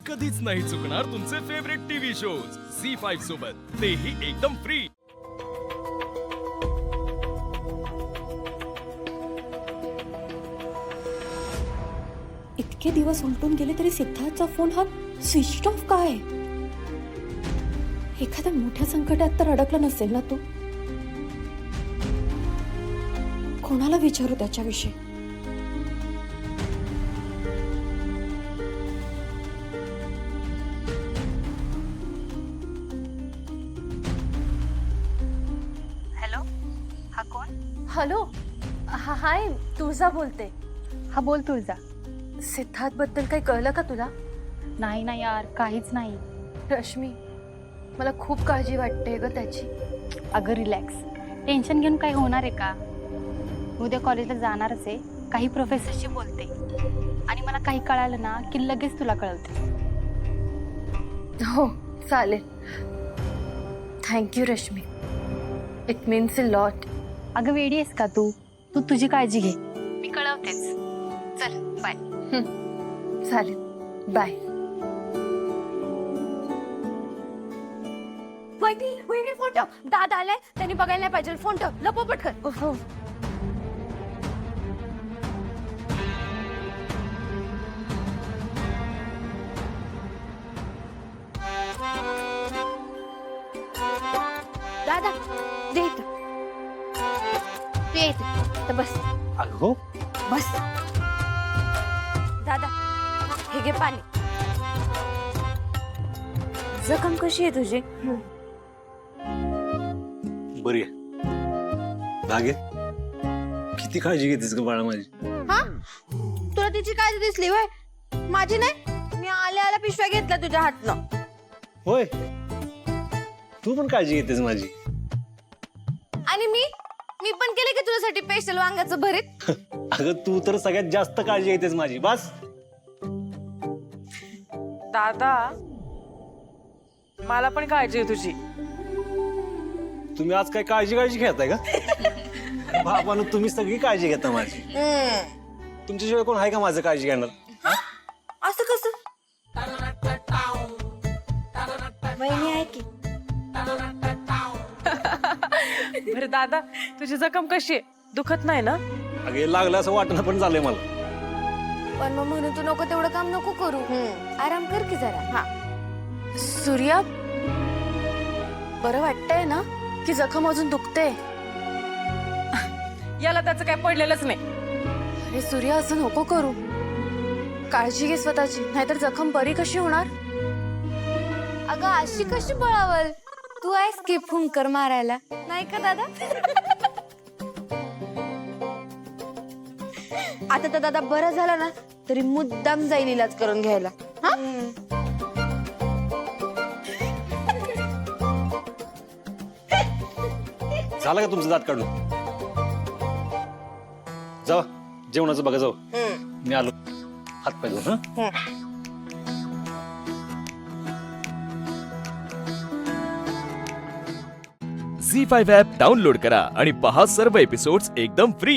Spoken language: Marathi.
कधीच नाही चुकणार तुमचे फेवरेट टीव्ही शोज झी5 सोबत, तेही एकदम फ्री। इतके दिवस उलटून गेले तरी सिद्धार्थचा फोन हा स्विच ऑफ काय? एखाद्या मोठ्या संकटात तर अडकला नसेल ना तो? कोणाला विचारू त्याच्याविषयी? हॅलो, हा कोण? हॅलो, हाय, तुळजा बोलते। हा बोल तुळजा। सिद्धार्थ बद्दल काही कळलं का तुला? नाही ना यार, काहीच नाही। रश्मी, मला खूप काळजी वाटते ग त्याची। अगं रिलॅक्स, टेन्शन घेऊन काही होणार आहे का? उद्या कॉलेजला जाणारच आहे, काही प्रोफेसरशी बोलते आणि मला काही कळालं ना की लगेच तुला कळवते। हो चालेल, thank you Rashmi, it means a lot. अगं वेडी आहेस का तू? तू तुझी काळजी घे, मी कळवतेच। चल बाय। चालेल, बाय। वहिनी फोन ठेव, दादा आलाय, त्यांनी बघायला नाही पाहिजे। फोन ठेव, लपो पटकन। हो दादा, दे इथं। दे इथं, तर बस अगो बस। दादा, हे घे पाणी। जखम कशी आहे तुझी? बरी आहे। धागे किती काळजी घेतेस ग बाळा माझी? हा, तुला तिची काळजी दिसली होय? माझी नाही, मी आल्या पिशव्या घेतल्या तुझ्या हातनं। होय, तू पण काळजी घेतेस माझी। आणि मी पण केले की तुझ्यासाठी स्पेशल वांग्याचं भरीत। अगं तू तर सगळ्यात जास्त काळजी घेतेस माझी। बस दादा, मला पण काळजी आहे तुझी। तुम्ही आज काय काळजी घेताय का? बाबांनो, तुम्ही सगळी काळजी घेता माझी। तुमच्याशिवाय कोण आहे का माझं काळजी घेणार? असं कसं? वहिनी आहे की। बरं दादा, तुझी जखम कशी आहे? दुखत नाही ना? अगं हे लागलं असं वाटणं पण झालंय मला। पण मग म्हणून तू नको तेवढं काम नको करू, आराम कर की जरा। हा, सूर्या, बरं वाटतंय ना की जखम अजून दुखते? याला त्याचं काय पडलेलंच नाही। अरे सूर्या, असं नको करू, काळजी घे स्वतःची, नाहीतर जखम बरी कशी होणार? अगं अशी कशी बळावल? तू आहेस की फुंकर मारायला, नाही का दादा? आता तर दादा बरं झालं ना, तरी मुद्दाम जाईल इलाज करून घ्यायला। हा, झालं का तुमचं दात काढून? जावा, जेवणाचं बघा, जाऊ मी आलो, हात पाय धुवून। झी5 ॲप डाउनलोड करा आणि पहा सर्व एपिसोड्स एकदम फ्री।